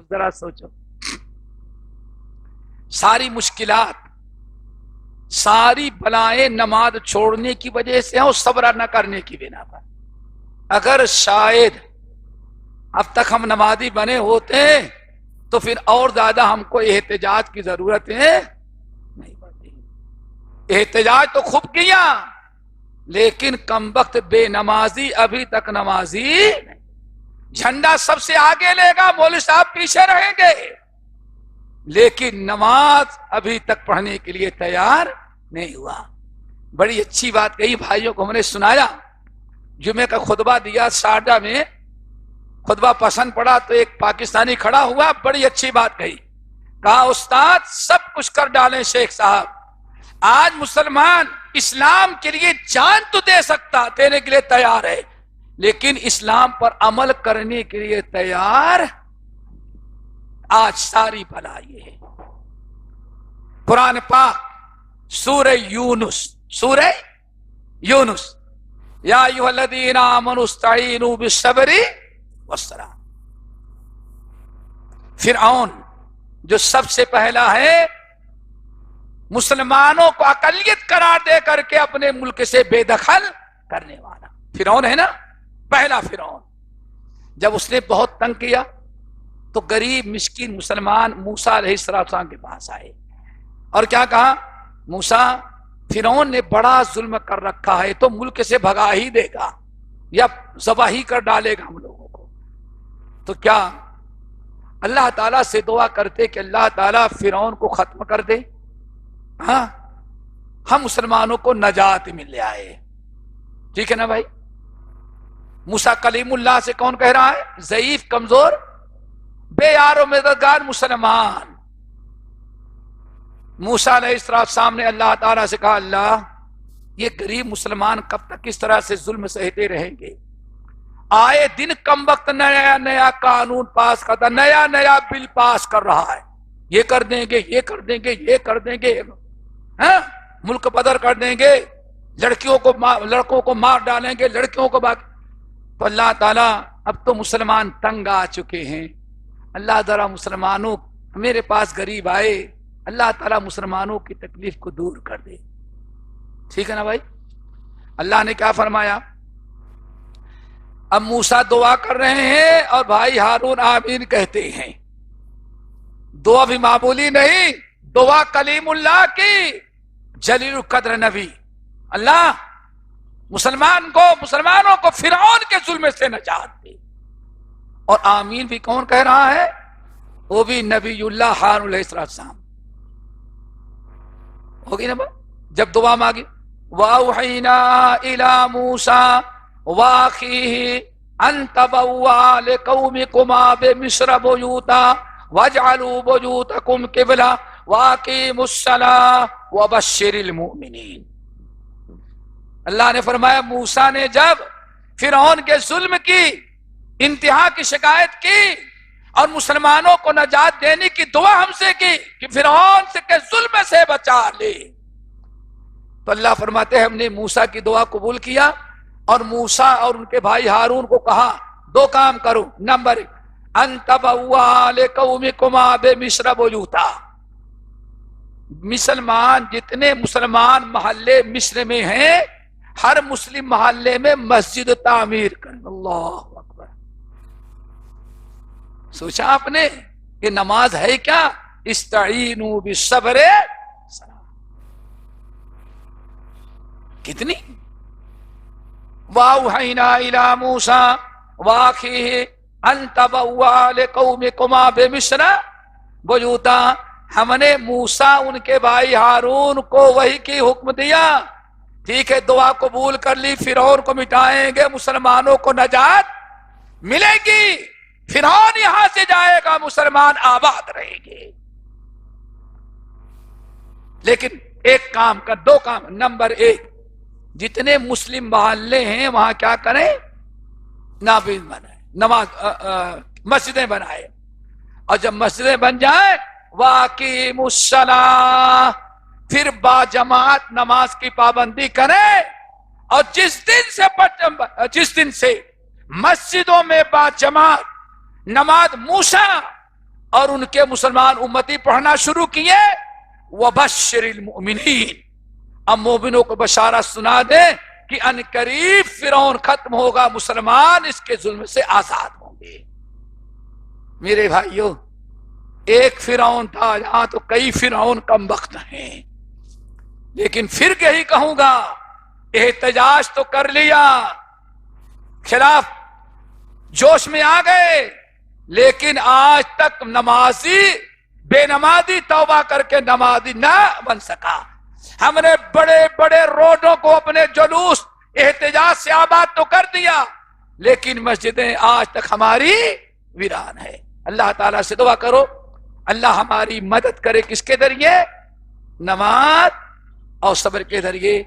اب ذرا سوچو، ساری مشکلات، ساری بلائیں نماز چھوڑنے کی وجہ سے اور صبر نہ کرنے کی بنا پر۔ اگر شاید اب تک ہم نمازی بنے ہوتے تو پھر اور زیادہ ہم کو احتجاج کی ضرورت ہے نہیں پڑتی۔ احتجاج تو خوب کیا، لیکن کم وقت بے نمازی ابھی تک نمازی نہیں۔ جھنڈا سب سے آگے لے گا، مولوی صاحب پیچھے رہیں گے، لیکن نماز ابھی تک پڑھنے کے لیے تیار نہیں ہوا۔ بڑی اچھی بات کہی بھائیوں کو ہم نے سنایا، جمعے کا خطبہ دیا شارجہ میں، خطبہ پسند پڑا تو ایک پاکستانی کھڑا ہوا، بڑی اچھی بات کہی، کہا استاد سب کچھ کر ڈالیں شیخ صاحب، آج مسلمان اسلام کے لیے جان تو دے سکتا، دینے کے لیے تیار ہے، لیکن اسلام پر عمل کرنے کے لیے تیار۔ آج ساری بلا یہ ہے۔ قرآن پاک سورہ یونس، سورہ یونس، یا ایھا الذین آمنوا استعینوا بالصبر والصلاۃ۔ فرعون جو سب سے پہلا ہے مسلمانوں کو اقلیت قرار دے کر کے اپنے ملک سے بے دخل کرنے والا فرعون ہے نا، پہلا فرعون۔ جب اس نے بہت تنگ کیا تو غریب مسکین مسلمان موسیٰ علیہ السلام کے پاس آئے اور کیا کہا، موسیٰ فرعون نے بڑا ظلم کر رکھا ہے تو ملک سے بھگا ہی دے گا یا ذبح ہی کر ڈالے گا ہم لوگوں کو، تو کیا اللہ تعالیٰ سے دعا کرتے کہ اللہ تعالیٰ فرعون کو ختم کر دے، ہاں ہم مسلمانوں کو نجات مل جائے۔ ٹھیک ہے نا بھائی؟ موسیٰ کلیم اللہ سے کون کہہ رہا ہے؟ ضعیف، کمزور، بے یار و مددگار مسلمان۔ موسیٰ علیہ السلام نے اللہ تعالیٰ سے کہا، اللہ یہ غریب مسلمان کب تک اس طرح سے ظلم سہتے رہیں گے؟ آئے دن کم وقت نیا نیا قانون پاس کرتا، نیا نیا بل پاس کر رہا ہے، یہ کر دیں گے، یہ کر دیں گے، یہ کر دیں گے، ہاں ملک بدر کر دیں گے، لڑکوں کو مار ڈالیں گے، لڑکیوں کو تو اللہ تعالیٰ اب تو مسلمان تنگ آ چکے ہیں، اللہ ذرا مسلمانوں میرے پاس غریب آئے، اللہ تعالیٰ مسلمانوں کی تکلیف کو دور کر دے۔ ٹھیک ہے نا بھائی؟ اللہ نے کیا فرمایا؟ اب موسیٰ دعا کر رہے ہیں اور بھائی ہارون آمین کہتے ہیں۔ دعا بھی معمولی نہیں، دعا کلیم اللہ کی، جلیل القدر نبی، اللہ مسلمانوں کو فرعون کے ظلم سے نجات دے۔ اور آمین بھی کون کہہ رہا ہے؟ وہ بھی نبی اللہ ہارون علیہ السلام۔ ہوگی نا جب دعا مانگی، وَأَوْحَيْنَا إِلَى مُوسَىٰ وَأَخِيهِ أَن تَبَوَّآ لِقَوْمِكُمَا بِمِصْرَ بُيُوتًا وَاجْعَلُوا بُيُوتَكُمْ قِبْلَةً وَأَقِیمُوا الصَّلَاةَ وَبَشِّرِ الْمُؤْمِنِینَ۔ اللہ نے فرمایا موسیٰ نے جب فرعون کے ظلم کی انتہا کی شکایت کی اور مسلمانوں کو نجات دینے کی دعا ہم سے کی کہ فرعون کے ظلم سے بچا لے، تو اللہ فرماتے ہیں ہم نے موسیٰ کی دعا قبول کیا اور موسیٰ اور ان کے بھائی ہارون کو کہا دو کام کرو، نمبر 1 ان تبوا لقومکما بمصر بیوتا، جتنے مسلمان محلے مصر میں ہیں ہر مسلم محلے میں مسجد تعمیر کر۔ اللہ اکبر! سوچا آپ نے کہ نماز ہے کیا؟ استعینوا بالصبر، کتنی وَأَوْحَيْنَا إِلَى مُوسَىٰ وَأَخِيهِ أَن تَبَوَّآ لِقَوْمِكُمَا بِمِصْرَ بُيُوتًا، ہم نے موسیٰ ان کے بھائی ہارون کو وحی کی حکم دیا، ٹھیک ہے دعا قبول کر لی، فرعون کو مٹائیں گے، مسلمانوں کو نجات ملے گی، فرعون یہاں سے جائے گا، مسلمان آباد رہیں گے۔ لیکن ایک کام کا، دو کام، نمبر 1 جتنے مسلم محلے ہیں وہاں کیا کریں؟ نافذ بنائے، مسجدیں بنائے، اور جب مسجدیں بن جائیں وَأَقِیمُوا الصَّلَاةَ، پھر با جماعت نماز کی پابندی کریں، اور جس دن سے مسجدوں میں با جماعت نماز موسیٰ اور ان کے مسلمان امتی پڑھنا شروع کیے وبشر المؤمنین، اب مومنوں کو بشارت سنا دیں کہ ان قریب فرعون ختم ہوگا، مسلمان اس کے ظلم سے آزاد ہوں گے۔ میرے بھائیوں، ایک فرعون تھا، یہاں تو کئی فرعون کم وقت ہیں، لیکن پھر یہی کہوں گا، احتجاج تو کر لیا، خلاف جوش میں آ گئے، لیکن آج تک نمازی بے نمازی توبہ کر کے نمازی نہ بن سکا۔ ہم نے بڑے بڑے روڈوں کو اپنے جلوس احتجاج سے آباد تو کر دیا، لیکن مسجدیں آج تک ہماری ویران ہے۔ اللہ تعالیٰ سے دعا کرو اللہ ہماری مدد کرے، کس کے ذریعے؟ نماز اور صبر کے ذریعے۔